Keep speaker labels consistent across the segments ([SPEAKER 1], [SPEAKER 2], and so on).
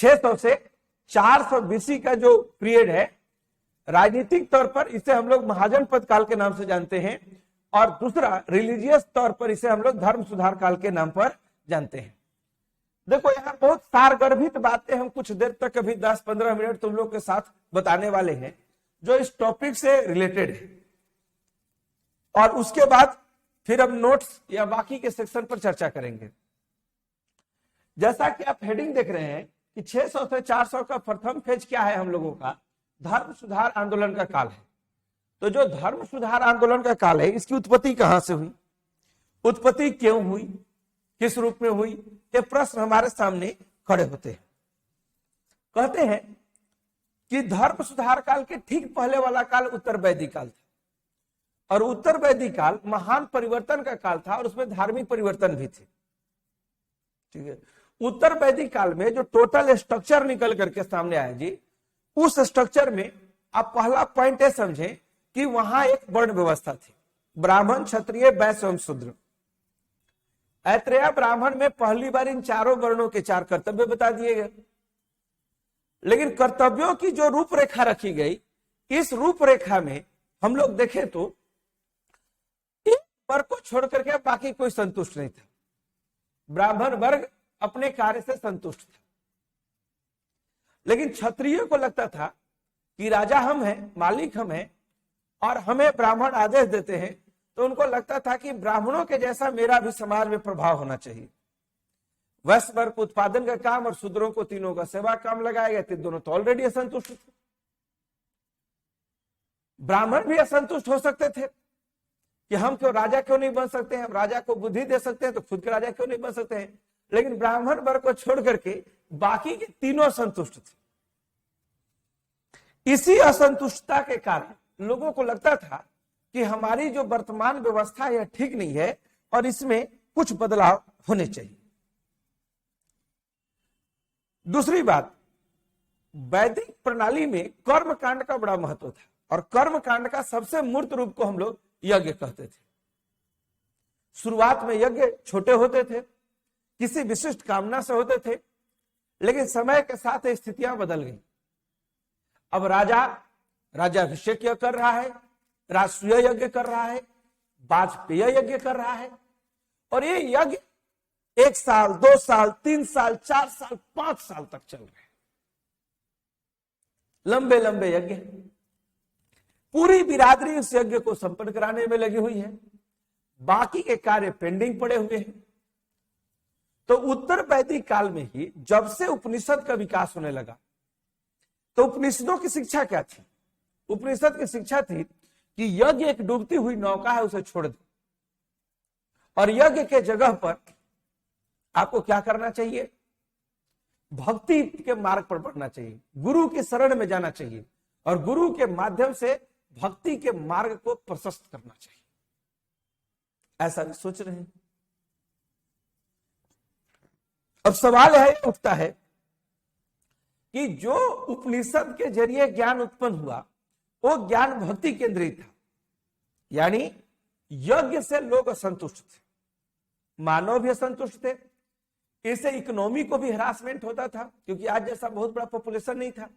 [SPEAKER 1] 600 से 400 BC का जो पीरियड है, राजनीतिक तौर पर इसे हम लोग महाजन पद काल के नाम से जानते हैं, और दूसरा रिलीजियस तौर पर इसे हम लोग धर्म सुधार काल के नाम पर जानते हैं। देखो यहाँ बहुत सारगर्भित बातें हम कुछ देर तक अभी 10-15 मिनट तुम लोग के साथ बताने वाले हैं जो इस टॉपिक से रिलेटेड है, और उसके बाद फिर हम नोट्स या बाकी के सेक्शन पर चर्चा करेंगे। जैसा कि आप हेडिंग देख रहे हैं कि 600 से 400 का प्रथम फेज क्या है हम लोगों का, धर्म सुधार आंदोलन का काल है। तो जो धर्म सुधार आंदोलन का काल है, इसकी उत्पत्ति कहां से हुई, उत्पत्ति क्यों हुई, किस रूप में हुई, ये प्रश्न हमारे सामने खड़े होते हैं। कहते हैं कि धर्म सुधार काल के ठीक पहले वाला काल उत्तर वैदिक काल था, और उत्तर वैदिक काल महान परिवर्तन का काल था, और उसमें धार्मिक परिवर्तन भी थे। ठीक है, उत्तर वैदिक काल में जो टोटल स्ट्रक्चर निकल करके सामने आया जी, उस स्ट्रक्चर में आप पहला पॉइंट ये समझें कि वहां एक वर्ण व्यवस्था थी, ब्राह्मण, क्षत्रिय, वैश्य एवं शूद्र। ऐत्रेय ब्राह्मण में पहली बार इन चारों वर्णों के 4 कर्तव्य बता दिए गए, लेकिन कर्तव्यों की जो रूपरेखा रखी गई, इस रूपरेखा में हम लोग देखें तो एक वर्ग को छोड़ करके बाकी कोई संतुष्ट नहीं था। ब्राह्मण वर्ग अपने कार्य से संतुष्ट था, लेकिन क्षत्रिय को लगता था कि राजा हम हैं, मालिक हम हैं, और हमें ब्राह्मण आदेश देते हैं, तो उनको लगता था कि ब्राह्मणों के जैसा मेरा भी समाज में प्रभाव होना चाहिए। वैश्य वर्ग को उत्पादन का काम और शूद्रों को तीनों का सेवा काम लगाया गया थे, दोनों तो ऑलरेडी असंतुष्ट थे। ब्राह्मण भी असंतुष्ट हो सकते थे कि हम क्यों राजा क्यों नहीं बन सकते हैं, हम राजा को बुद्धि दे सकते हैं तो खुद के राजा क्यों नहीं बन सकते हैं, लेकिन ब्राह्मण वर्ग को छोड़ करके बाकी के तीनों असंतुष्ट थे। इसी असंतुष्टता के कारण लोगों को लगता था कि हमारी जो वर्तमान व्यवस्था है ठीक नहीं है, और इसमें कुछ बदलाव होने चाहिए। दूसरी बात, वैदिक प्रणाली में कर्म कांड का बड़ा महत्व था, और कर्म कांड का सबसे मूर्त रूप को हम लोग यज्ञ कहते थे। शुरुआत में यज्ञ छोटे होते थे, किसी विशिष्ट कामना से होते थे, लेकिन समय के साथ स्थितियां बदल गई। अब राजाभिषेक कर रहा है, राष्ट्रीय यज्ञ कर रहा है, वाजपेयी यज्ञ कर रहा है, और ये यज्ञ 1 साल, 2 साल, 3 साल, 4 साल, 5 साल तक चल रहे हैं। लंबे लंबे यज्ञ, पूरी बिरादरी उस यज्ञ को संपन्न कराने में लगी हुई है, बाकी के कार्य पेंडिंग पड़े हुए हैं। तो उत्तर वैदिक काल में ही जब से उपनिषद का विकास होने लगा, तो उपनिषदों की शिक्षा क्या थी? उपनिषद की शिक्षा थी कि यज्ञ एक डूबती हुई नौका है, उसे छोड़ दो, और यज्ञ के जगह पर आपको क्या करना चाहिए? भक्ति के मार्ग पर बढ़ना चाहिए, गुरु के शरण में जाना चाहिए, और गुरु के माध्यम से भक्ति के मार्ग को प्रशस्त करना चाहिए। ऐसा भी सोच रहे हैं। अब सवाल है उठता है कि जो उपनिषद के जरिए ज्ञान उत्पन्न हुआ, वो ज्ञान भक्ति केंद्रित था, यानी यज्ञ से लोग असंतुष्ट थे, मानव भी असंतुष्ट थे, इससे इकोनॉमी को भी हरासमेंट होता था, क्योंकि आज जैसा बहुत बड़ा पॉपुलेशन नहीं था।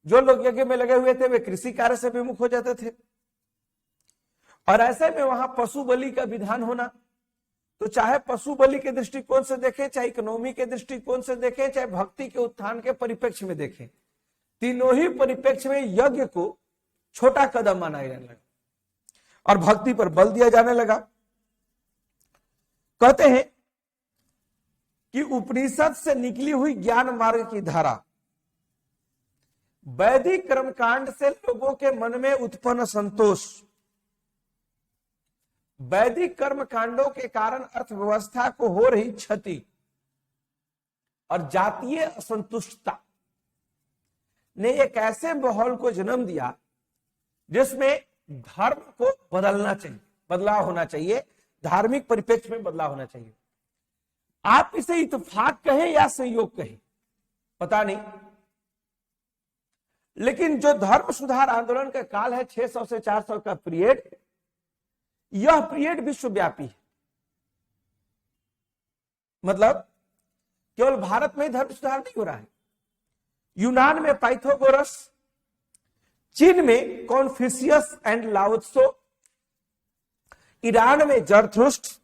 [SPEAKER 1] जो लोग यज्ञ में लगे हुए थे वे कृषि कार्य से विमुख हो जाते थे, और ऐसे में वहां पशु बलि का विधान होना, तो चाहे पशु बलि के दृष्टिकोण से देखें, चाहे इकोनॉमी के दृष्टिकोण से देखें, चाहे भक्ति के उत्थान के परिप्रेक्ष्य में देखें, तीनों ही परिप्रेक्ष्य में यज्ञ को छोटा कदम माना जाने लगा और भक्ति पर बल दिया जाने लगा। कहते हैं कि उपनिषद से निकली हुई ज्ञान मार्ग की धारा वैदिक कर्मकांड से लोगों के मन में उत्पन्न संतोष, वैदिक कर्म कांडों के कारण अर्थव्यवस्था को हो रही क्षति और जातीय असंतुष्टता ने एक ऐसे माहौल को जन्म दिया जिसमें धर्म को बदलना चाहिए, बदलाव होना चाहिए, धार्मिक परिप्रेक्ष्य में बदलाव होना चाहिए। आप इसे इत्तेफाक कहें या संयोग कहें पता नहीं, लेकिन जो धर्म सुधार आंदोलन का काल है 600 से 400 का पीरियड, यह पीरियड विश्वव्यापी है। मतलब केवल भारत में ही धर्म सुधार नहीं हो रहा है, यूनान में पाइथागोरस, चीन में कॉन्फ्यूशियस एंड लाओत्सो, ईरान में जरथुस्ट्र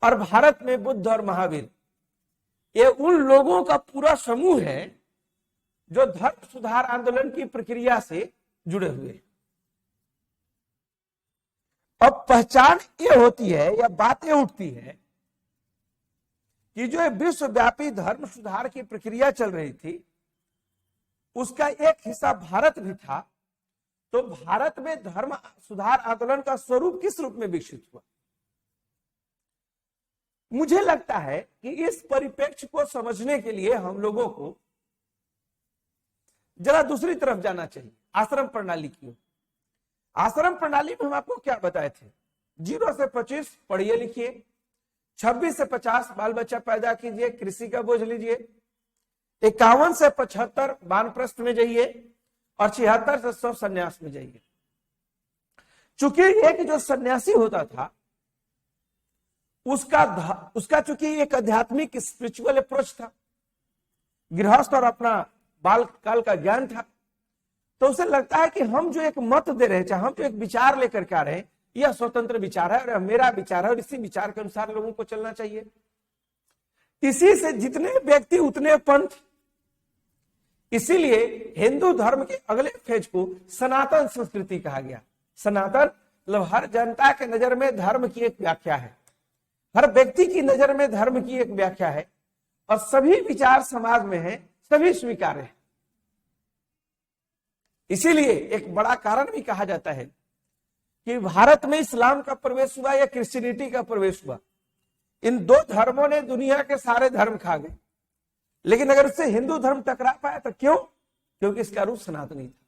[SPEAKER 1] और भारत में बुद्ध और महावीर। ये उन लोगों का पूरा समूह है जो धर्म सुधार आंदोलन की प्रक्रिया से जुड़े हुए। अब पहचान ये होती है या बातें उठती है कि जो विश्वव्यापी धर्म सुधार की प्रक्रिया चल रही थी उसका एक हिस्सा भारत भी था, तो भारत में धर्म सुधार आंदोलन का स्वरूप किस रूप में विकसित हुआ। मुझे लगता है कि इस परिप्रेक्ष्य को समझने के लिए हम लोगों को जरा दूसरी तरफ जाना चाहिए, आश्रम प्रणाली की। आश्रम प्रणाली में हम आपको क्या बताए थे, 0 से 25 पढ़िए लिखिए, 26 से 50 बाल बच्चा पैदा कीजिए, कृषि का बोझ लीजिए, 51 से 75 वानप्रस्थ में जाइए और 76 से 100 सन्यास में जाइए। चूंकि एक जो सन्यासी होता था उसका चूंकि एक आध्यात्मिक स्पिरिचुअल अप्रोच था, गृहस्थ और अपना बाल काल का ज्ञान था, तो उसे लगता है कि हम जो एक मत दे रहे हैं, चाहे हम जो एक विचार लेकर के आ रहे हैं, यह स्वतंत्र विचार है और मेरा विचार है और इसी विचार के अनुसार लोगों को चलना चाहिए। इसी से जितने व्यक्ति उतने पंथ। इसीलिए हिंदू धर्म के अगले फेज को सनातन संस्कृति कहा गया। सनातन मतलब हर जनता के नजर में धर्म की एक व्याख्या है, हर व्यक्ति की नजर में धर्म की एक व्याख्या है और सभी विचार समाज में है, सभी स्वीकार्य है। इसीलिए एक बड़ा कारण भी कहा जाता है कि भारत में इस्लाम का प्रवेश हुआ या क्रिश्चियनिटी का प्रवेश हुआ। इन दो धर्मों ने दुनिया के सारे धर्म खा गए, लेकिन अगर उससे हिंदू धर्म टकरा पाया तो क्यों? क्योंकि इसका रूप सनातनी था।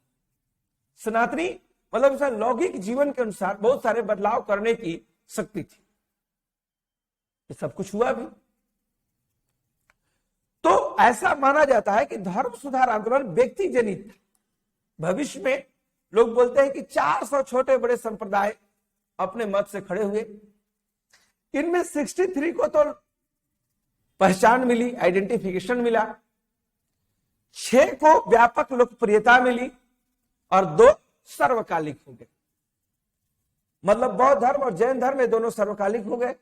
[SPEAKER 1] सनातनी मतलब उसका लौकिक जीवन के अनुसार बहुत सारे बदलाव करने की शक्ति थी। ये सब कुछ हुआ भी। तो ऐसा माना जाता है कि धर्म सुधार आंदोलन व्यक्ति जनित था। भविष्य में लोग बोलते हैं कि 400 छोटे बड़े संप्रदाय अपने मत से खड़े हुए। इनमें 63 को तो पहचान मिली, आइडेंटिफिकेशन मिला, 6 को व्यापक लोकप्रियता मिली और 2 सर्वकालिक हो गए। मतलब बौद्ध धर्म और जैन धर्म ये दोनों सर्वकालिक हो गए।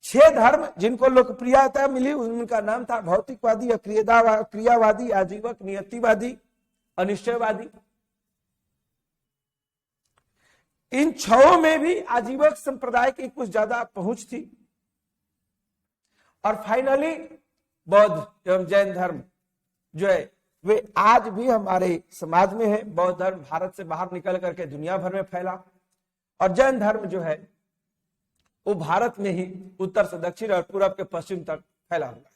[SPEAKER 1] 6 धर्म जिनको लोकप्रियता मिली उनका नाम था भौतिकवादी, क्रियावादी, आजीवक, नियतिवादी, अनिश्चयवादी। इन 6 में भी आजीवक संप्रदाय की कुछ ज्यादा पहुंच थी। और फाइनली बौद्ध एवं जैन धर्म जो है वे आज भी हमारे समाज में है। बौद्ध धर्म भारत से बाहर निकल करके दुनिया भर में फैला और जैन धर्म जो है वो भारत में ही उत्तर से दक्षिण और पूरब के पश्चिम तक फैला हुआ है।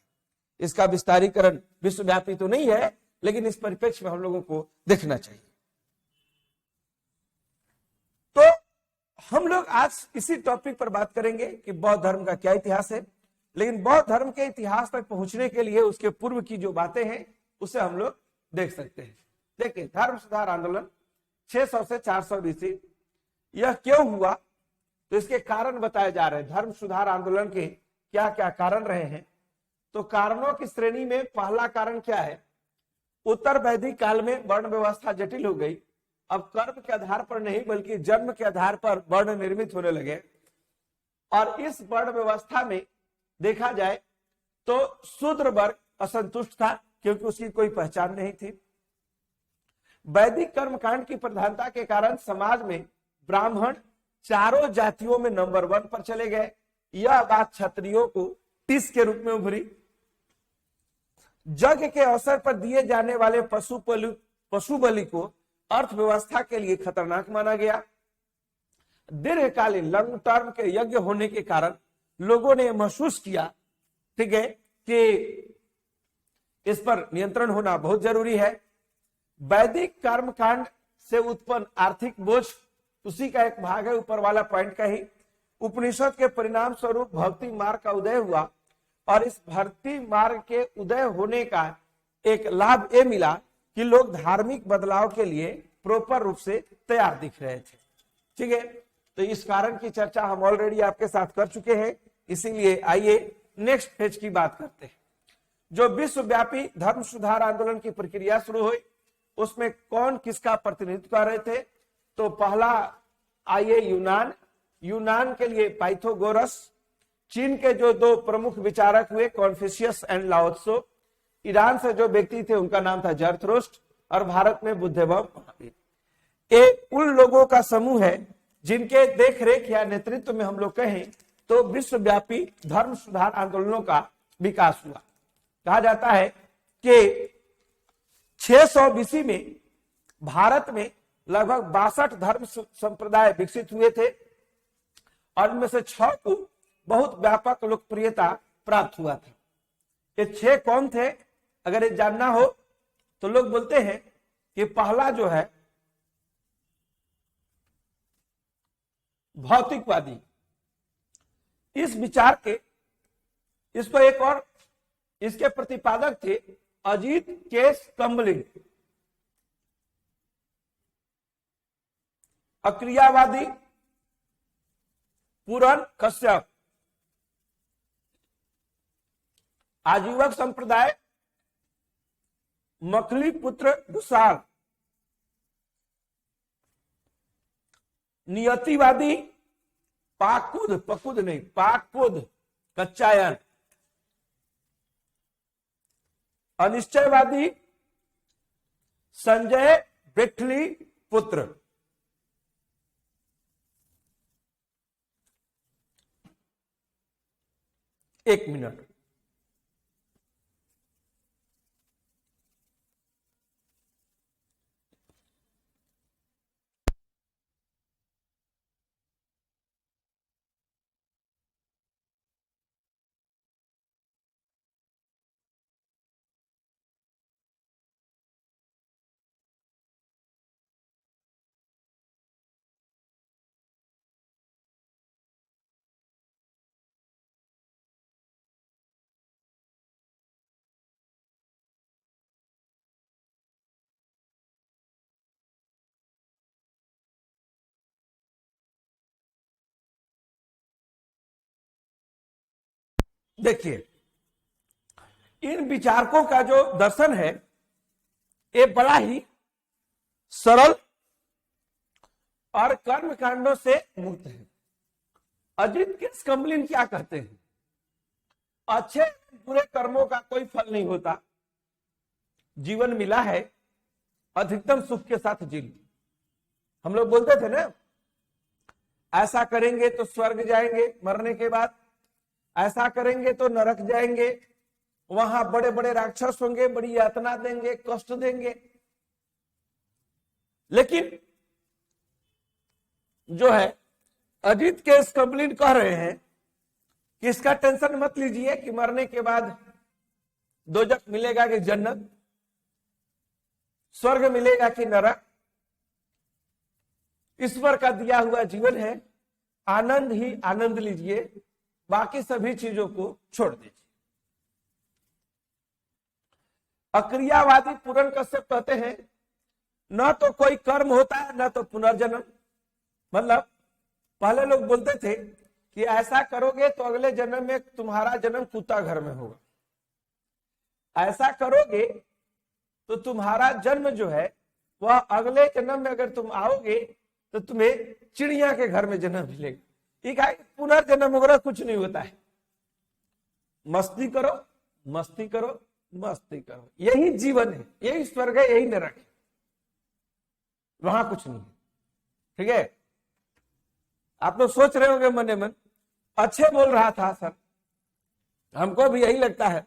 [SPEAKER 1] इसका विस्तारीकरण विश्वव्यापी तो नहीं है, लेकिन इस परिप्रेक्ष्य में हम लोगों को देखना चाहिए। तो हम लोग आज इसी टॉपिक पर बात करेंगे कि बौद्ध धर्म का क्या इतिहास है। लेकिन बौद्ध धर्म के इतिहास तक पहुंचने के लिए उसके पूर्व की जो बातें हैं उसे हम लोग देख सकते हैं। देखिए, धर्म सुधार आंदोलन 600 से 400 BC यह क्यों हुआ, तो इसके कारण बताए जा रहे हैं। धर्म सुधार आंदोलन के क्या क्या कारण रहे हैं, तो कारणों की श्रेणी में पहला कारण क्या है, उत्तर वैदिक काल में वर्ण व्यवस्था जटिल हो गई। अब कर्म के आधार पर नहीं बल्कि जन्म के आधार पर वर्ण निर्मित होने लगे और इस वर्ण व्यवस्था में देखा जाए तो शूद्र वर्ग असंतुष्ट था क्योंकि उसकी कोई पहचान नहीं थी। वैदिक कर्मकांड की प्रधानता के कारण समाज में ब्राह्मण चारों जातियों में नंबर 1 पर चले गए। यह बात क्षत्रियों को टिस के रूप में उभरी। यज्ञ के अवसर पर दिए जाने वाले पशु बलि को अर्थव्यवस्था के लिए खतरनाक माना गया। दीर्घकालीन लॉन्ग टर्म के यज्ञ होने के कारण लोगों ने महसूस किया, ठीक है, कि इस पर नियंत्रण होना बहुत जरूरी है। वैदिक कर्मकांड से उत्पन्न आर्थिक बोझ उसी का एक भाग है, ऊपर वाला पॉइंट का ही। उपनिषद के परिणाम स्वरूप भक्ति मार्ग का उदय हुआ और इस भक्ति मार्ग के उदय होने का एक लाभ ये मिला कि लोग धार्मिक बदलाव के लिए प्रॉपर रूप से तैयार दिख रहे थे। ठीक है, तो इस कारण की चर्चा हम ऑलरेडी आपके साथ कर चुके हैं, इसीलिए आइए नेक्स्ट फेज की बात करते हैं। जो विश्वव्यापी धर्म सुधार आंदोलन की प्रक्रिया शुरू हुई उसमें कौन किसका प्रतिनिधित्व कर रहे थे? तो पहला आइए यूनान के लिए पाइथागोरस, चीन के जो दो प्रमुख विचारक हुए कॉन्फ्यूशियस एंड लाओ त्सो, ईरान से जो व्यक्ति थे उनका नाम था जरथुस्ट्र, और भारत में बुद्धदेव महावीर। ये उन लोगों का समूह है जिनके देखरेख या नेतृत्व में हम लोग कहें तो विश्वव्यापी धर्म सुधार आंदोलनों का विकास हुआ। कहा जाता है कि 600 बीसी में भारत में लगभग 62 धर्म संप्रदाय विकसित हुए थे और उनमें से 6 को बहुत व्यापक लोकप्रियता प्राप्त हुआ था। ये 6 कौन थे? अगर ये जानना हो तो लोग बोलते हैं कि पहला जो है भौतिकवादी, इस विचार के इसको एक और इसके प्रतिपादक थे अजीत केस कम्बलिंग। अक्रियावादी पूरन कश्यप, आजीवक संप्रदाय मखली पुत्र दुसाल, नियतिवादी पाकुद कच्चायन, अनिश्चयवादी संजय बेठली पुत्र। एक मिनट, देखिए इन विचारकों का जो दर्शन है ये बड़ा ही सरल और कर्म कांडों से मुक्त है। अजीत केस कम्बलिन क्या कहते हैं? अच्छे बुरे कर्मों का कोई फल नहीं होता, जीवन मिला है अधिकतम सुख के साथ जी लो। हम लोग बोलते थे ना, ऐसा करेंगे तो स्वर्ग जाएंगे मरने के बाद, ऐसा करेंगे तो नरक जाएंगे, वहां बड़े बड़े राक्षस होंगे, बड़ी यातना देंगे, कष्ट देंगे। लेकिन जो है अजीत केस कम्बलिन कह रहे हैं कि इसका टेंशन मत लीजिए कि मरने के बाद दोजख मिलेगा कि जन्नत, स्वर्ग मिलेगा कि नरक, ईश्वर का दिया हुआ जीवन है, आनंद ही आनंद लीजिए, बाकी सभी चीजों को छोड़ दीजिए। अक्रियावादी पूरन कश्यप कहते हैं न तो कोई कर्म होता है न तो पुनर्जन्म। मतलब पहले लोग बोलते थे कि ऐसा करोगे तो अगले जन्म में तुम्हारा जन्म कुत्ता घर में होगा, ऐसा करोगे तो तुम्हारा जन्म जो है वह अगले जन्म में अगर तुम आओगे तो तुम्हें चिड़िया के घर में जन्म मिलेगा। पुनर्जन्म वगैरह कुछ नहीं होता है, मस्ती करो मस्ती करो मस्ती करो, यही जीवन है, यही स्वर्ग है, यही नरक है, वहां कुछ नहीं है। ठीक है, आप लोग सोच रहे होंगे मने मन अच्छे बोल रहा था सर, हमको भी यही लगता है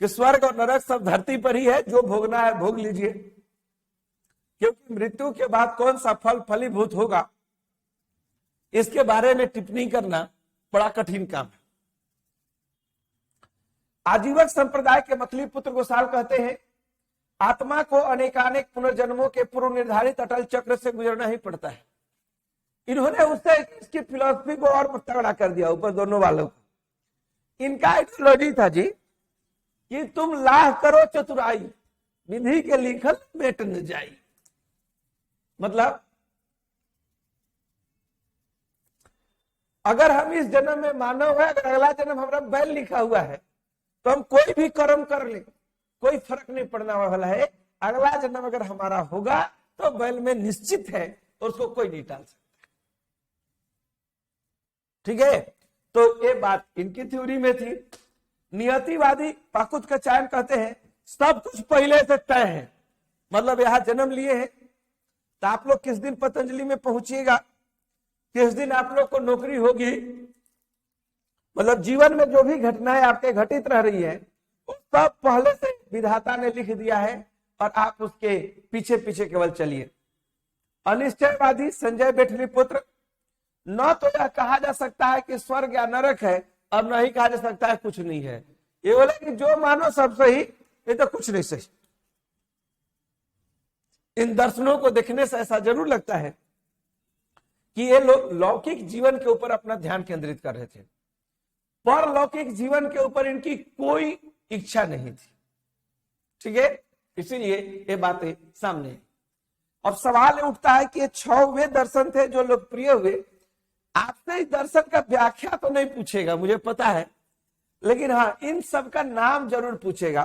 [SPEAKER 1] कि स्वर्ग और नरक सब धरती पर ही है, जो भोगना है भोग लीजिए, क्योंकि मृत्यु के बाद कौन सा फल फलीभूत होगा इसके बारे में टिप्पणी करना बड़ा कठिन काम है। आजीवक संप्रदाय के मखली पुत्र गोसाल कहते हैं आत्मा को अनेकानेक पुनर्जन्मों के पूर्व निर्धारित अटल चक्र से गुजरना ही पड़ता है। इन्होंने उससे इसकी फिलॉसफी को और तगड़ा कर दिया ऊपर दोनों वालों को। इनका आइडियोलॉजी था जी कि तुम लाह करो चतुराई, विधि के लिखल मेट न जाई। मतलब अगर हम इस जन्म में मानव है, अगर अगला जन्म हमारा बैल लिखा हुआ है तो हम कोई भी कर्म कर ले, कोई फर्क नहीं पड़ने वाला है। अगला जन्म अगर हमारा होगा तो बैल में निश्चित है और उसको कोई नहीं टाल सकता। ठीक है, तो ये बात इनकी थ्योरी में थी। नियतिवादी पाकुत्काचायन कहते हैं सब कुछ पहले से तय है, मतलब यहां जन्म लिए हैं तो आप लोग किस दिन पतंजलि में पहुंचिएगा, किस दिन आप लोग को नौकरी होगी, मतलब जीवन में जो भी घटनाएं आपके घटित रह रही है वो सब पहले से विधाता ने लिख दिया है और आप उसके पीछे पीछे केवल चलिए। अनिश्चयवादी संजय बेठली पुत्र, न तो यह कहा जा सकता है कि स्वर्ग या नरक है और न ही कहा जा सकता है कुछ नहीं है। ये बोले कि जो मानो सब सही, ये तो कुछ नहीं सही। इन दर्शनों को देखने से ऐसा जरूर लगता है कि ये लोग लौकिक जीवन के ऊपर अपना ध्यान केंद्रित कर रहे थे, परलौकिक जीवन के ऊपर इनकी कोई इच्छा नहीं थी। ठीक है, इसीलिए ये बातें सामने। अब सवाल उठता है कि ये 6 वे दर्शन थे जो लोकप्रिय हुए। आपसे इस दर्शन का व्याख्या तो नहीं पूछेगा, मुझे पता है, लेकिन हाँ इन सब का नाम जरूर पूछेगा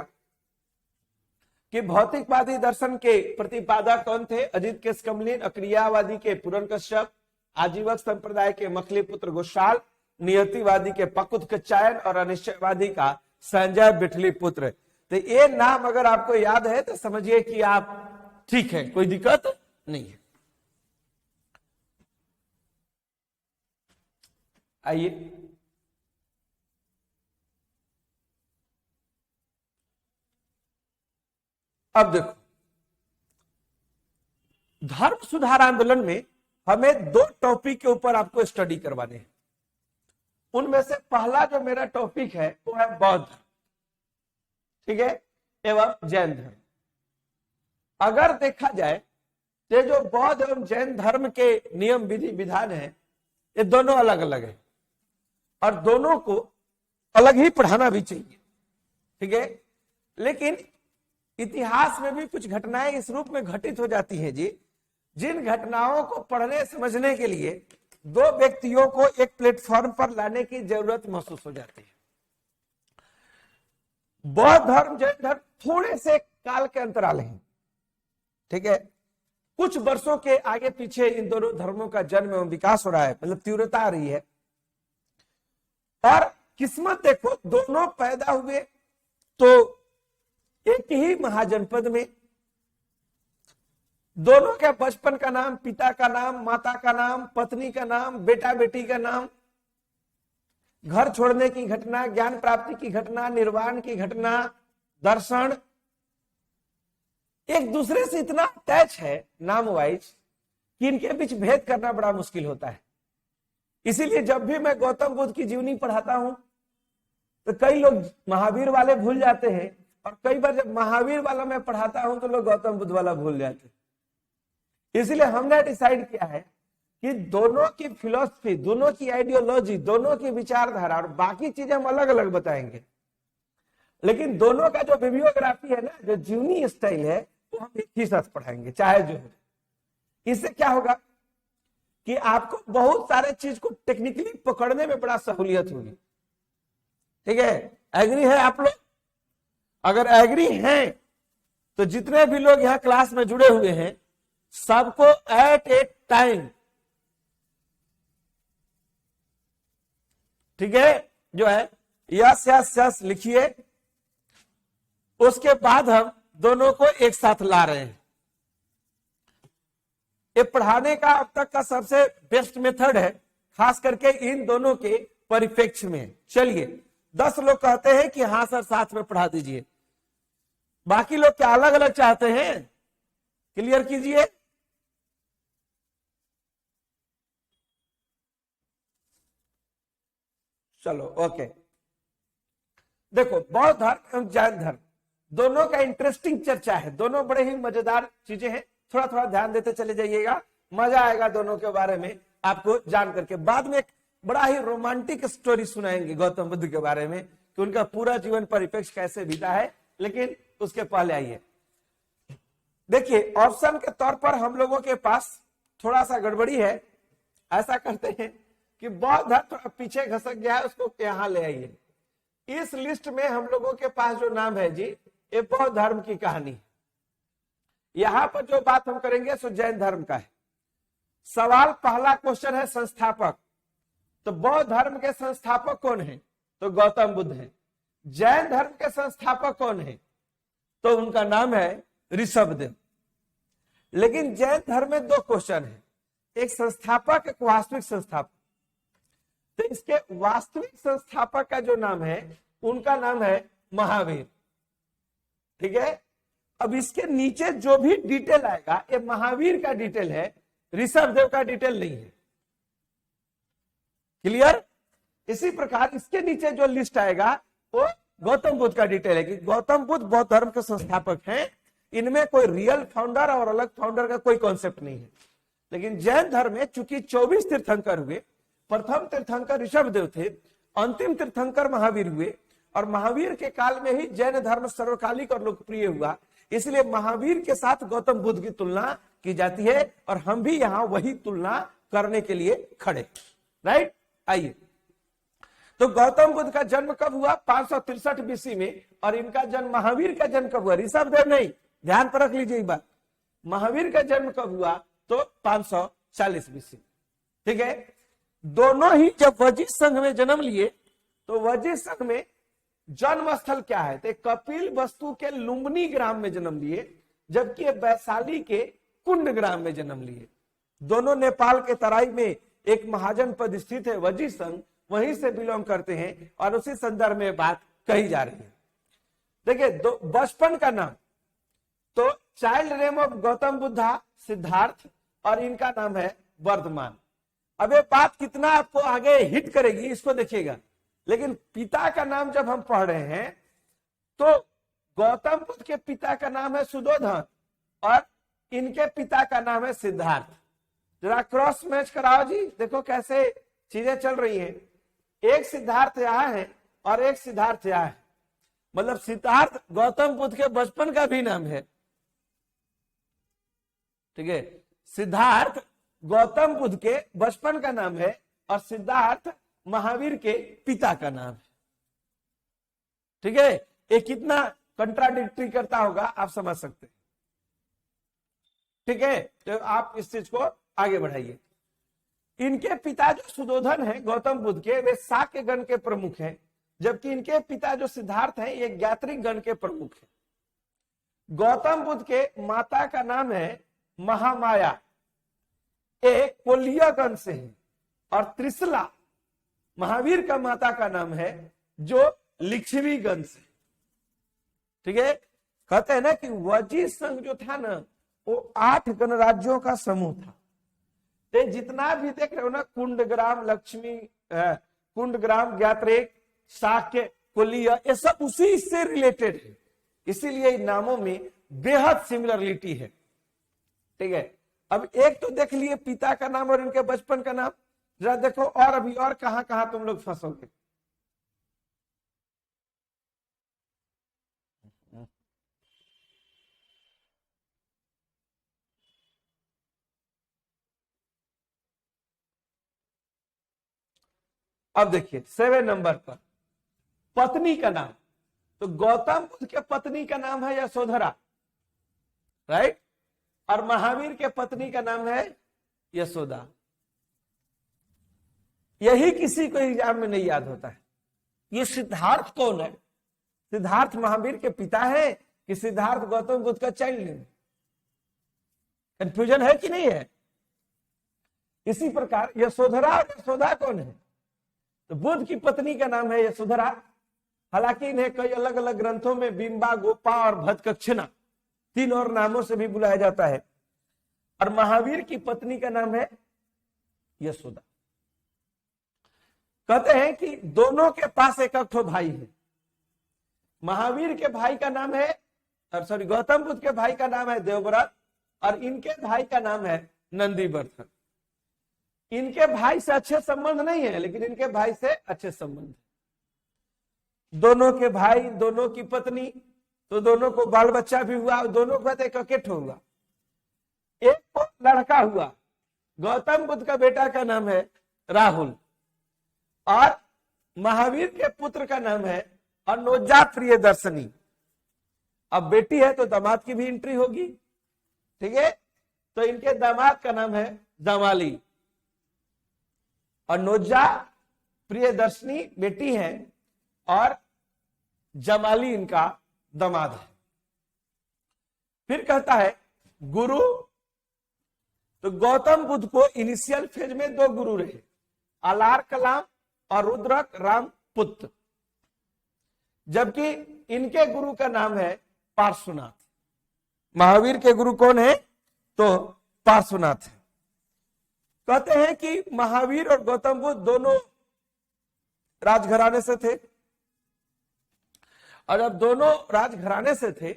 [SPEAKER 1] कि भौतिकवादी दर्शन के प्रतिपादक कौन थे। अजित के स्कमलिन, अक्रियावादी के पूरन कश्यप, आजीवक संप्रदाय के मखली पुत्र गोशाल, नियतिवादी के पाकुत्काचायन और अनिश्चयवादी का संजय बिठली पुत्र। तो ये नाम अगर आपको याद है तो समझिए कि आप ठीक है, कोई दिक्कत नहीं है। आइए अब देखो, धर्म सुधार आंदोलन में हमें 2 टॉपिक के ऊपर आपको स्टडी करवाने हैं। उनमें से पहला जो मेरा टॉपिक है वो है बौद्ध, ठीक है, एवं जैन धर्म। अगर देखा जाए तो जो बौद्ध एवं जैन धर्म के नियम विधि विधान है ये दोनों अलग अलग है और दोनों को अलग ही पढ़ाना भी चाहिए। ठीक है, लेकिन इतिहास में भी कुछ घटनाएं इस रूप में घटित हो जाती है जी, जिन घटनाओं को पढ़ने समझने के लिए 2 व्यक्तियों को एक प्लेटफॉर्म पर लाने की जरूरत महसूस हो जाती है। बौद्ध धर्म जैन धर्म थोड़े से काल के अंतराल हैं। ठीक है, कुछ वर्षों के आगे पीछे इन दोनों धर्मों का जन्म एवं विकास हो रहा है, मतलब तीव्रता आ रही है। और किस्मत देखो, दोनों पैदा हुए तो एक ही महाजनपद में, दोनों के बचपन का नाम, पिता का नाम, माता का नाम, पत्नी का नाम, बेटा बेटी का नाम, घर छोड़ने की घटना, ज्ञान प्राप्ति की घटना, निर्वाण की घटना, दर्शन, एक दूसरे से इतना अटैच है नाम वाइज कि इनके बीच भेद करना बड़ा मुश्किल होता है। इसीलिए जब भी मैं गौतम बुद्ध की जीवनी पढ़ाता हूं तो कई लोग महावीर वाले भूल जाते हैं और कई बार जब महावीर वाला मैं पढ़ाता हूं तो लोग गौतम बुद्ध वाला भूल जाते हैं। इसलिए हमने डिसाइड किया है कि दोनों की फिलॉसफी, दोनों की आइडियोलॉजी, दोनों की विचारधारा और बाकी चीजें हम अलग अलग बताएंगे, लेकिन दोनों का जो बिब्लियोग्राफी है ना, जो जीवनी स्टाइल है, वो हम एक ही साथ पढ़ाएंगे चाहे जो हो। इससे क्या होगा कि आपको बहुत सारे चीज को टेक्निकली पकड़ने में बड़ा सहूलियत होगी। ठीक है, एग्री है आप लोग? अगर एग्री हैं तो जितने भी लोग यहां क्लास में जुड़े हुए हैं सबको एट ए टाइम, ठीक है, जो है यस यस यस लिखिए। उसके बाद हम दोनों को एक साथ ला रहे हैं। ये पढ़ाने का अब तक का सबसे बेस्ट मेथड है, खास करके इन दोनों के परिप्रेक्ष्य में। चलिए, 10 लोग कहते हैं कि हाँ सर साथ में पढ़ा दीजिए, बाकी लोग क्या अलग अलग चाहते हैं? क्लियर कीजिए। चलो ओके, देखो बौद्ध धर्म एवं जैन धर्म दोनों का इंटरेस्टिंग चर्चा है, दोनों बड़े ही मजेदार चीजें हैं। थोड़ा थोड़ा ध्यान देते चले जाइएगा, मजा आएगा दोनों के बारे में आपको जान करके। बाद में एक बड़ा ही रोमांटिक स्टोरी सुनाएंगे गौतम बुद्ध के बारे में कि उनका पूरा जीवन परिप्रेक्ष्य कैसे बीता है, लेकिन उसके पहले आइए देखिए, ऑप्शन के तौर पर हम लोगों के पास थोड़ा सा गड़बड़ी है। ऐसा करते हैं कि बौद्ध धर्म थोड़ा पीछे घसक गया है, उसको यहां ले आइए। इस लिस्ट में हम लोगों के पास जो नाम है जी, ये बौद्ध धर्म की कहानी है। यहां पर जो बात हम करेंगे सो जैन धर्म का है। सवाल पहला क्वेश्चन है संस्थापक। तो बौद्ध धर्म के संस्थापक कौन है? तो गौतम बुद्ध है। जैन धर्म के संस्थापक कौन है? तो उनका नाम है ऋषभदेव। लेकिन जैन धर्म में दो क्वेश्चन है, एक संस्थापक, एक वास्तविक संस्थापक। तो इसके वास्तविक संस्थापक का जो नाम है, उनका नाम है महावीर। ठीक है। अब इसके नीचे जो भी डिटेल आएगा, ये महावीर का डिटेल है, ऋषभदेव का डिटेल नहीं है। क्लियर? इसी प्रकार इसके नीचे जो लिस्ट आएगा वो गौतम बुद्ध का डिटेल है कि गौतम बुद्ध बौद्ध धर्म के संस्थापक हैं। इनमें कोई रियल फाउंडर और अलग फाउंडर का कोई कॉन्सेप्ट नहीं है। लेकिन जैन धर्म में चूंकि 24 तीर्थंकर हुए, प्रथम तीर्थंकर ऋषभदेव थे, अंतिम तीर्थंकर महावीर हुए, और महावीर के काल में ही जैन धर्म सर्वकालिक और लोकप्रिय हुआ, इसलिए महावीर के साथ गौतम बुद्ध की तुलना की जाती है, और हम भी यहां वही तुलना करने के लिए खड़े। राइट? आइए, तो गौतम बुद्ध का जन्म कब हुआ? 563 बीसी में। और इनका जन्म, महावीर का जन्म कब हुआ? ऋषभदेव नहीं, ध्यान पर रख लीजिए बात। महावीर का जन्म कब हुआ? तो 540 बीसी। ठीक है। दोनों ही जब वजी संघ में जन्म लिए, तो वजी संघ में जन्म स्थल क्या है? तो कपिल वस्तु के लुम्बिनी ग्राम में जन्म लिए, जबकि वैशाली के कुंड ग्राम में जन्म लिए। दोनों नेपाल के तराई में एक महाजन पद स्थित है, वजी संघ, वहीं से बिलोंग करते हैं, और उसी संदर्भ में बात कही जा रही है। देखिए, बचपन का नाम, तो child name of Gautam Buddha Siddharth, और इनका नाम है वर्धमान। अब ये बात कितना आपको आगे हिट करेगी इसको देखिएगा। लेकिन पिता का नाम जब हम पढ़ रहे हैं, तो गौतम बुद्ध के पिता का नाम है सुदोधन, और इनके पिता का नाम है सिद्धार्थ। जरा क्रॉस मैच कराओ जी, देखो कैसे चीजें चल रही हैं। एक सिद्धार्थ यहाँ है और एक सिद्धार्थ यहाँ है, मतलब सिद्धार्थ गौतम बुद्ध के बचपन का भी नाम है। ठीक है, सिद्धार्थ गौतम बुद्ध के बचपन का नाम है, और सिद्धार्थ महावीर के पिता का नाम है। ठीक है, ये कितना कंट्राडिक्टरी करता होगा आप समझ सकते हैं। ठीक है, तो आप इस चीज को आगे बढ़ाइए। इनके पिता जो सुदोधन है गौतम बुद्ध के, वे शाक्य गण के प्रमुख हैं, जबकि इनके पिता जो सिद्धार्थ हैं ये ज्ञात्रिक गण के प्रमुख हैं। गौतम बुद्ध के माता का नाम है महामाया, एक कोलिया गण से है, और त्रिशला महावीर का माता का नाम है जो लिच्छवी गण से। ठीक है, कहते हैं ना कि वजी संघ जो था ना, वो 8 गणराज्यों का समूह था। तो जितना भी देख रहे हो ना, कुंडग्राम, लक्ष्मी, कुंडग्राम, ज्ञात्रिक, शाक्य, कोलिया, ये सब उसी से रिलेटेड है। इसीलिए इन नामों में बेहद सिमिलरिटी है। ठीक है, अब एक तो देख लिए पिता का नाम और इनके बचपन का नाम, जरा देखो और अभी और कहां कहां तुम लोग फंसोगे। अब देखिए 7 नंबर पर पत्नी का नाम, तो गौतम बुद्ध के पत्नी का नाम है यशोधरा, राइट, और महावीर के पत्नी का नाम है यशोदा। यही किसी को एग्जाम में नहीं याद होता है। ये सिद्धार्थ कौन है? सिद्धार्थ महावीर के पिता है कि सिद्धार्थ गौतम बुद्ध का चाइल्ड नेम? कंफ्यूजन है कि नहीं है? इसी प्रकार यशोधरा और यशोदा कौन है? तो बुद्ध की पत्नी का नाम है यशोधरा। हालांकि इन्हें कई अलग अलग ग्रंथों में बिंबा, गोपा और भद्दकक्षिणा 3 और नामों से भी बुलाया जाता है। और महावीर की पत्नी का नाम है यशोदा। कहते हैं कि दोनों के पास एक ठो भाई है। महावीर के भाई का नाम है, सॉरी, गौतम बुद्ध के भाई का नाम है देवव्रत, और इनके भाई का नाम है नंदीवर्धन। इनके भाई से अच्छे संबंध नहीं है, लेकिन इनके भाई से अच्छे संबंध है। दोनों के भाई, दोनों की पत्नी, तो दोनों को बाल बच्चा भी हुआ, दोनों को एक अकेट हुआ। एक को लड़का हुआ, गौतम बुद्ध का बेटा का नाम है राहुल, और महावीर के पुत्र का नाम है अनुजा प्रियदर्शनी। अब बेटी है तो दामाद की भी एंट्री होगी, ठीक है। तो इनके दामाद का नाम है जमाली। अनुजा प्रियदर्शनी बेटी है और जमाली इनका दामाद है। फिर कहता है गुरु, तो गौतम बुद्ध को इनिशियल फेज में 2 गुरु रहे, अलार कलाम और रुद्रक राम पुत्र, जबकि इनके गुरु का नाम है पार्श्वनाथ। महावीर के गुरु कौन है? तो पार्श्वनाथ है। कहते हैं कि महावीर और गौतम बुद्ध दोनों राजघराने से थे, और जब दोनों राजघराने से थे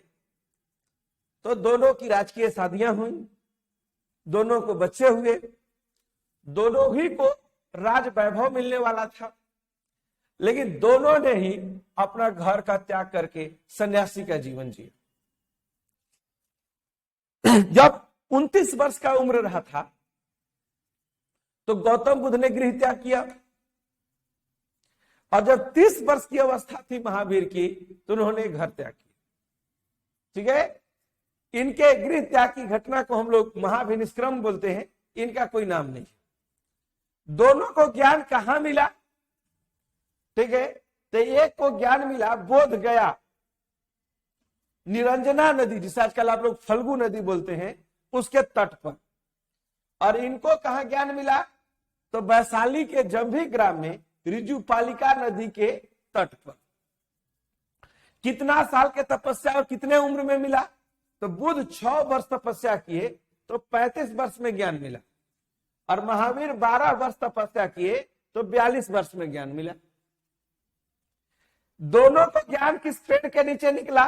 [SPEAKER 1] तो दोनों की राजकीय शादियां हुई, दोनों को बच्चे हुए, दोनों ही को राज वैभव मिलने वाला था। लेकिन दोनों ने ही अपना घर का त्याग करके सन्यासी का जीवन जिया। जब 29 वर्ष का उम्र रहा था तो गौतम बुद्ध ने गृह त्याग किया, और जब 30 वर्ष की अवस्था थी महावीर की तो उन्होंने घर त्याग किया, ठीक है। इनके गृह त्याग की घटना को हम लोग महाभिनिष्क्रम बोलते हैं, इनका कोई नाम नहीं। दोनों को ज्ञान कहां मिला? ठीक है, तो एक को ज्ञान मिला बोध गया, निरंजना नदी जिसे आजकल आप लोग फल्गु नदी बोलते हैं, उसके तट पर। और इनको कहां ज्ञान मिला? तो वैशाली के जंभी ग्राम में रिजुपालिका नदी के तट पर। कितना साल के तपस्या और कितने उम्र में मिला? तो बुद्ध 6 वर्ष तपस्या किए तो 35 वर्ष में ज्ञान मिला, और महावीर 12 वर्ष तपस्या किए तो 42 वर्ष में ज्ञान मिला। दोनों को ज्ञान किस पेड़ के नीचे निकला?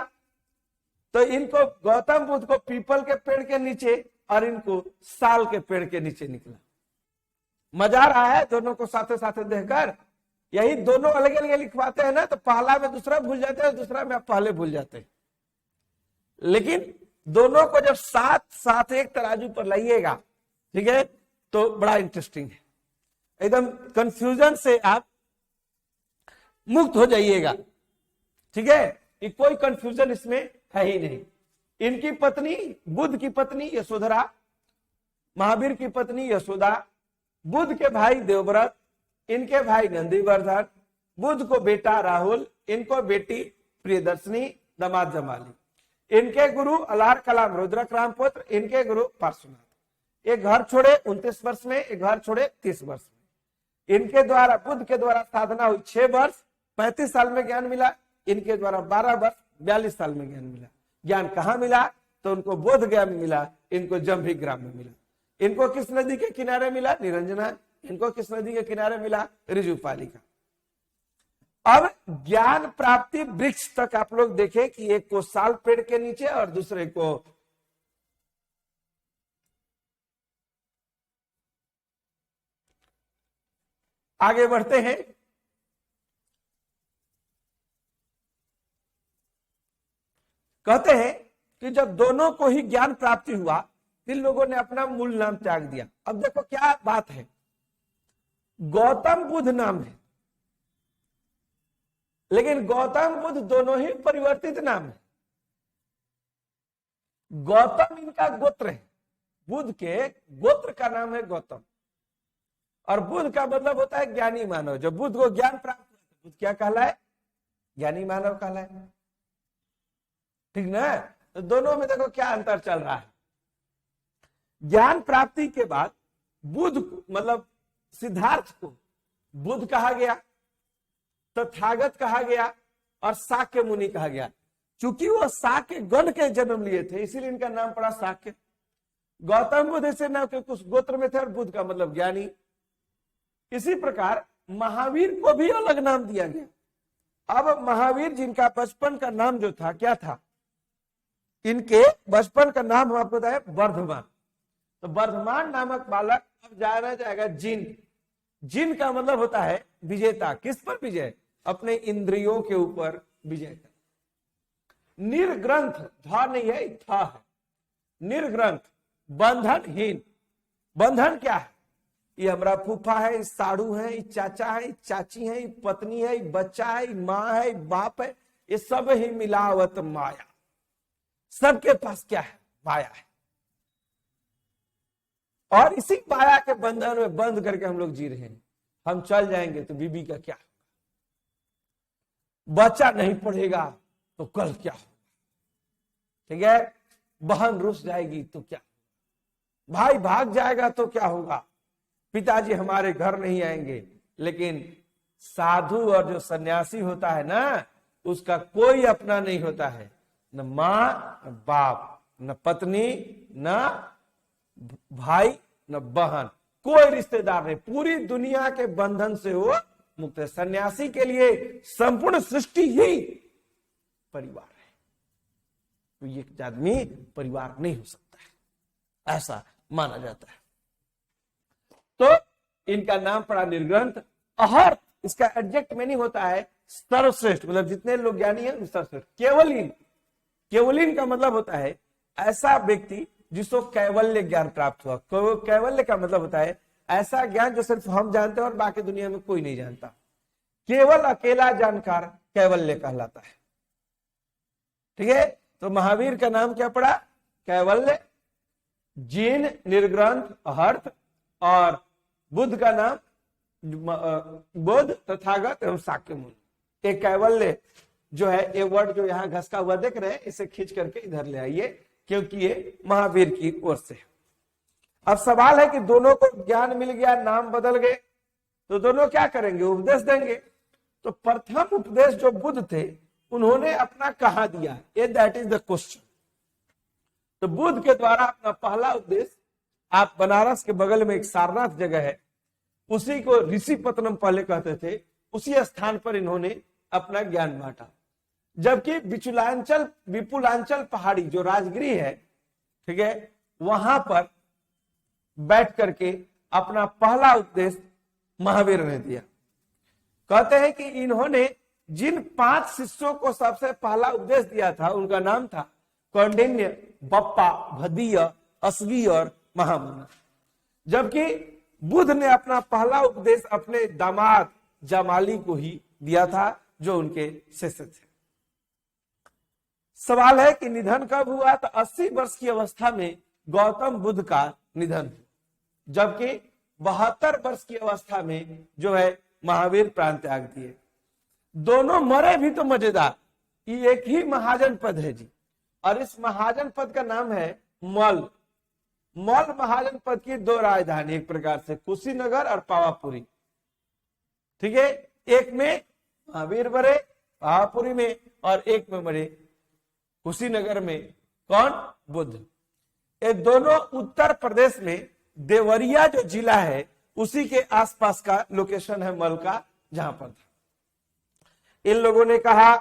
[SPEAKER 1] तो इनको गौतम बुद्ध को पीपल के पेड़ के नीचे और इनको साल के पेड़ के नीचे निकला। मजा आ रहा है दोनों को साथे साथे देखकर? यही दोनों अलग अलग लिखवाते हैं ना, तो पहला में दूसरा भूल जाते हैं, दूसरा में पहले भूल जाते हैं। लेकिन दोनों को जब साथ साथ एक तराजू पर लाइएगा, ठीक है, तो बड़ा इंटरेस्टिंग है। एकदम कंफ्यूजन से आप मुक्त हो जाइएगा, ठीक है। कि कोई कंफ्यूजन इसमें है ही नहीं। इनकी पत्नी, बुद्ध की पत्नी यशोधरा, महावीर की पत्नी यशोदा, बुद्ध के भाई देवव्रत, इनके भाई नंदीवर्धन, बुद्ध को बेटा राहुल, इनको बेटी प्रियदर्शनी, दामाद जमाली। इनके गुरु अलार कलाम रुद्रक राम पुत्र, इनके गुरु पार्श्वनाथ। एक घर छोड़े 29 वर्ष में, एक घर छोड़े 30 वर्ष में। इनके द्वारा, बुद्ध के द्वारा साधना हुई 6 वर्ष, 35 साल में ज्ञान मिला। इनके द्वारा 12 वर्ष, 42 साल में ज्ञान मिला। ज्ञान कहां मिला? तो उनको बोध गया में मिला, इनको जंभी ग्राम में मिला। इनको किस नदी के किनारे मिला? निरंजना। इनको किस नदी के किनारे मिला? रिजुपालिका। अब ज्ञान प्राप्ति वृक्ष तक आप लोग देखें कि एक को साल पेड़ के नीचे और दूसरे को आगे बढ़ते हैं। कहते हैं कि जब दोनों को ही ज्ञान प्राप्ति हुआ, इन लोगों ने अपना मूल नाम त्याग दिया। अब देखो क्या बात है, गौतम बुद्ध नाम है, लेकिन गौतम बुद्ध दोनों ही परिवर्तित नाम है। गौतम इनका गोत्र है, बुद्ध के गोत्र का नाम है गौतम, और बुद्ध का मतलब होता है ज्ञानी मानव। जब बुद्ध को ज्ञान प्राप्त हुआ तो बुद्ध क्या कहलाए? ज्ञानी मानव कहलाए, ठीक ना। तो दोनों में देखो क्या अंतर चल रहा है। ज्ञान प्राप्ति के बाद बुद्ध मतलब सिद्धार्थ को बुद्ध कहा गया, तथागत कहा गया और शाक्य मुनि कहा गया। चूंकि वो शाक्य गण के जन्म लिए थे, इसीलिए इनका नाम पड़ा शाक्य। गौतम बुद्ध ऐसे नाम के कुछ गोत्र में थे और बुद्ध का मतलब ज्ञानी। इसी प्रकार महावीर को भी अलग नाम दिया गया। अब महावीर जिनका बचपन का नाम जो था, क्या था? इनके बचपन का नाम हम आपको बताया वर्धमान। तो वर्धमान नामक बालक अब जाना जाएगा जिन। जिन का मतलब होता है विजेता। किस पर विजय? अपने इंद्रियों के ऊपर विजय कर। निर्ग्रंथ, धा नहीं है, था है। निर्ग्रंथ, बंधनहीन। बंधन क्या है? ये हमारा फूफा है, साड़ू है, चाचा है, चाची है, पत्नी है, बच्चा है, माँ है, बाप है, ये सब ही मिलावत माया। सबके पास क्या है? माया है। और इसी माया के बंधन में बंद करके हम लोग जी रहे हैं। हम चल जाएंगे तो बीबी का क्या? बच्चा नहीं पढ़ेगा तो कल क्या होगा? ठीक है, बहन रुस जाएगी तो क्या? भाई भाग जाएगा तो क्या होगा? पिताजी हमारे घर नहीं आएंगे। लेकिन साधु और जो सन्यासी होता है ना, उसका कोई अपना नहीं होता है, न माँ न बाप, न पत्नी, न भाई, न बहन, कोई रिश्तेदार नहीं। पूरी दुनिया के बंधन से वो मुक्त है। सन्यासी के लिए संपूर्ण सृष्टि ही परिवार है। तो ये आदमी परिवार नहीं हो सकता है, ऐसा माना जाता है। तो इनका नाम पड़ा निर्ग्रंथ। अहर्त इसका एडजेक्ट मीनिंग होता है सर्वश्रेष्ठ, मतलब जितने लोग ज्ञानी हैं सर्वश्रेष्ठ। केवलीन, केवलीन का मतलब होता है ऐसा व्यक्ति जिसको कैवल्य ज्ञान प्राप्त हुआ। कैवल्य का मतलब होता है ऐसा ज्ञान जो सिर्फ हम जानते हैं और बाकी दुनिया में कोई नहीं जानता। केवल अकेला जानकार कैवल्य कहलाता है। ठीक है, तो महावीर का नाम क्या पड़ा? कैवल्य। जीन, निर्ग्रंथ, अहर्त, और बुद्ध का नाम बुद्ध, तथागत एवं शाक्य मुनि। एक कैवल्य जो है, ये वर्ड जो यहाँ घसका हुआ देख रहे हैं, इसे खींच करके इधर ले आइए, क्योंकि ये महावीर की ओर से। अब सवाल है कि दोनों को ज्ञान मिल गया, नाम बदल गए, तो दोनों क्या करेंगे? उपदेश देंगे। तो प्रथम उपदेश जो बुद्ध थे, उन्होंने अपना कहाँ दिया? ये दैट इज द क्वेश्चन। तो बुद्ध के द्वारा अपना पहला उपदेश, आप बनारस के बगल में एक सारनाथ जगह है, उसी को ऋषिपत्तनम पहले कहते थे, उसी स्थान पर इन्होंने अपना ज्ञान बांटा। जबकि विपुलांचल पहाड़ी जो राजगिरी है, ठीक है, वहां पर बैठ करके अपना पहला उपदेश महावीर ने दिया। कहते हैं कि इन्होंने जिन 5 शिष्यों को सबसे पहला उपदेश दिया था, उनका नाम था कौंडिन्य, बप्पा, भदीय, असगी और महामुना। जबकि बुद्ध ने अपना पहला उपदेश अपने दामाद जमाली को ही दिया था, जो उनके शिष्य थे। सवाल है कि निधन कब हुआ? तो 80 वर्ष की अवस्था में गौतम बुद्ध का निधन, जबकि 72 वर्ष की अवस्था में जो है महावीर प्राण त्याग दिए। दोनों मरे भी तो मजेदार। ये एक ही महाजन पद है जी, और इस महाजन पद का नाम है मल। मल महाजन पद की 2 राजधानी, एक प्रकार से कुशीनगर और पावापुरी। ठीक है, एक में महावीर मरे पावापुरी में, और एक में मरे कुशीनगर में। कौन? बुद्ध। ये दोनों उत्तर प्रदेश में देवरिया जो जिला है, उसी के आसपास का लोकेशन है मल का, जहां पर था। इन लोगों ने कहा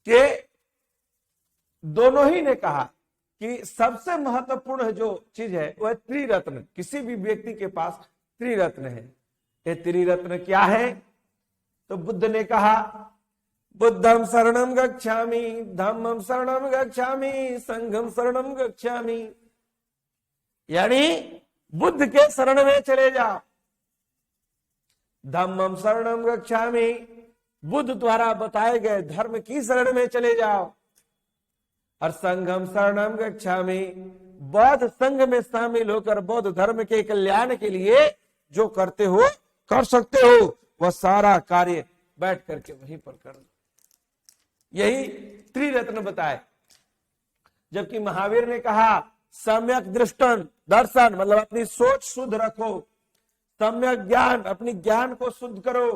[SPEAKER 1] कि दोनों ही ने कहा कि सबसे महत्वपूर्ण जो चीज है वह त्रिरत्न। किसी भी व्यक्ति के पास त्रिरत्न है। ये त्रिरत्न क्या है? तो बुद्ध ने कहा, बुद्धं शरणं गच्छामि, धम्मं शरणं गच्छामि, संघं शरणं गच्छामि। यानी बुद्ध के शरण में चले जाओ। धम्मं शरणं गच्छामि, बुद्ध द्वारा बताए गए धर्म की शरण में चले जाओ। और संघम शरणं गच्छामि, बौद्ध संघ में शामिल होकर बौद्ध धर्म के कल्याण के लिए जो करते हो, कर सकते हो, वह सारा कार्य बैठ करके वहीं पर कर लो। यही त्रिरत्न बताए। जबकि महावीर ने कहा सम्यक दृष्टन, दर्शन मतलब अपनी सोच शुद्ध रखो, सम्यक ज्ञान अपनी ज्ञान को शुद्ध करो,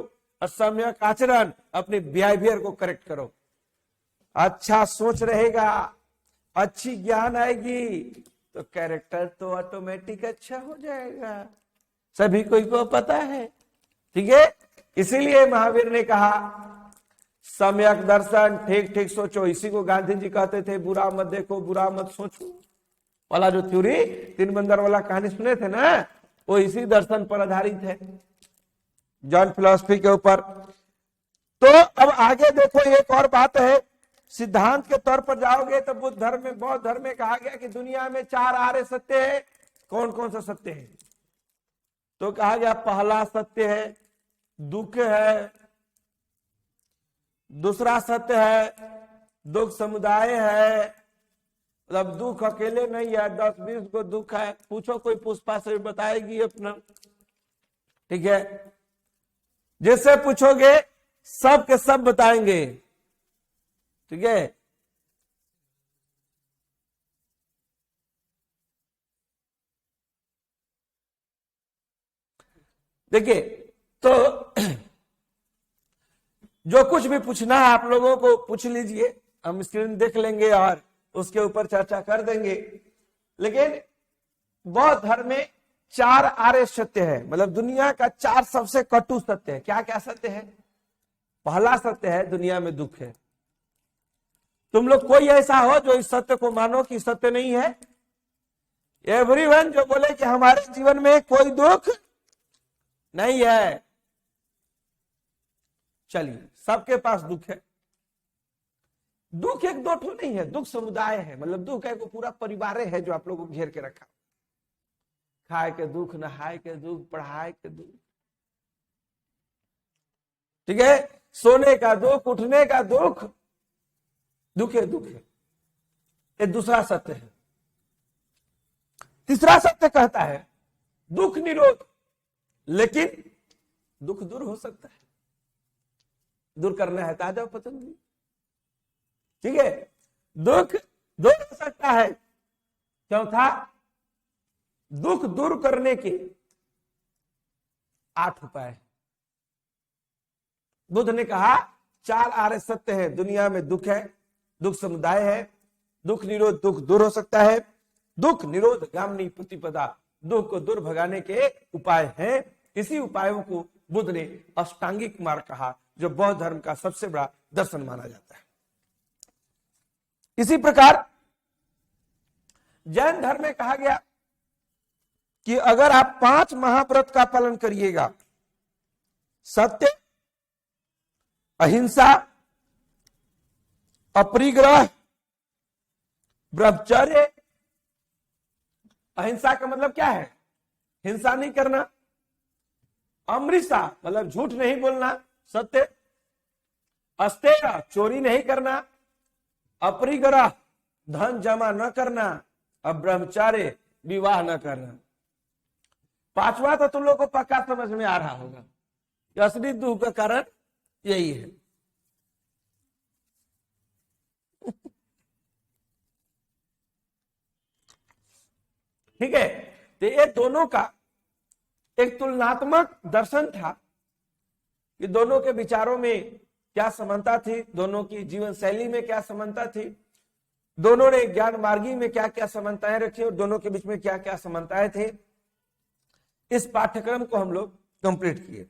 [SPEAKER 1] और सम्यक आचरण अपने बिहेवियर को करेक्ट करो। अच्छा सोच रहेगा, अच्छी ज्ञान आएगी, तो कैरेक्टर तो ऑटोमेटिक अच्छा हो जाएगा। सभी को पता है। ठीक है, इसीलिए महावीर ने कहा सम्यक दर्शन, ठीक ठीक सोचो। इसी को गांधी जी कहते थे, बुरा मत देखो, बुरा मत सोचो वाला जो थ्योरी, 3 बंदर वाला कहानी सुने थे ना, वो इसी दर्शन पर आधारित है, जॉन फिलॉसफी के ऊपर। तो अब आगे देखो, एक और बात है। सिद्धांत के तौर पर जाओगे तो बुद्ध धर्म में, बौद्ध धर्म में कहा गया कि दुनिया में 4 आर्य सत्य है। कौन कौन सा सत्य है? तो कहा गया पहला सत्य है दुख है, दूसरा सत्य है दुख समुदाय है, मतलब दुख अकेले नहीं है, 10-20 को दुख है। पूछो कोई पुष्पा से बताएगी अपना, ठीक है। जिससे पूछोगे सब के सब बताएंगे, ठीक है। देखिए तो जो कुछ भी पूछना है आप लोगों को पूछ लीजिए, हम स्क्रीन देख लेंगे और उसके ऊपर चर्चा कर देंगे। लेकिन बौद्ध धर्म में 4 आर्य सत्य है, मतलब दुनिया का 4 सबसे कटु सत्य है। क्या क्या सत्य है? पहला सत्य है दुनिया में दुख है। तुम लोग कोई ऐसा हो जो इस सत्य को मानो कि सत्य नहीं है? एवरीवन जो बोले कि हमारे जीवन में कोई दुख नहीं है, चलिए सबके पास दुख है। दुख एक दो ठो नहीं है, दुख समुदाय है, मतलब दुख एक पूरा परिवार है जो आप लोगों को घेर के रखा। खाए के दुख, नहाए के दुख, पढ़ाए के दुख, ठीक है, सोने का दुख, उठने का दुख, दुख है दुख है। ये दूसरा सत्य है। तीसरा सत्य कहता है दुख निरोध, लेकिन दुख दूर हो सकता है, दूर करना है ताजा पतंजलि, ठीक है। दुख दूर हो सकता है। चौथा, दुख दूर करने के 8 उपाय। बुद्ध ने कहा 4 आर्य सत्य है दुनिया में, दुख है, दुख समुदाय है, दुख निरोध, दुख दूर हो सकता है, दुख निरोध गामिनी प्रतिपदा, दुख को दूर भगाने के उपाय हैं। इसी उपायों को बुद्ध ने अष्टांगिक मार्ग कहा, जो बौद्ध धर्म का सबसे बड़ा दर्शन माना जाता है। इसी प्रकार जैन धर्म में कहा गया कि अगर आप 5 महाव्रत का पालन करिएगा, सत्य, अहिंसा, अपरिग्रह, ब्रह्मचर्य। अहिंसा का मतलब क्या है? हिंसा नहीं करना। अमृता मतलब झूठ नहीं बोलना, सत्य। अस्तेय चोरी नहीं करना। अपरिग्रह धन जमा न करना। अब ब्रह्मचार्य विवाह न करना। 5वां तो तुम लोग को पक्का समझ में आ रहा होगा, असली दुख का कारण यही है। ठीक है, तो ये दोनों का एक तुलनात्मक दर्शन था कि दोनों के विचारों में क्या समानता थी, दोनों की जीवन शैली में क्या समानता थी, दोनों ने ज्ञान मार्गी में क्या क्या समानताएं रखी और दोनों के बीच में क्या क्या समानताएं थे। इस पाठ्यक्रम को हम लोग कंप्लीट किए।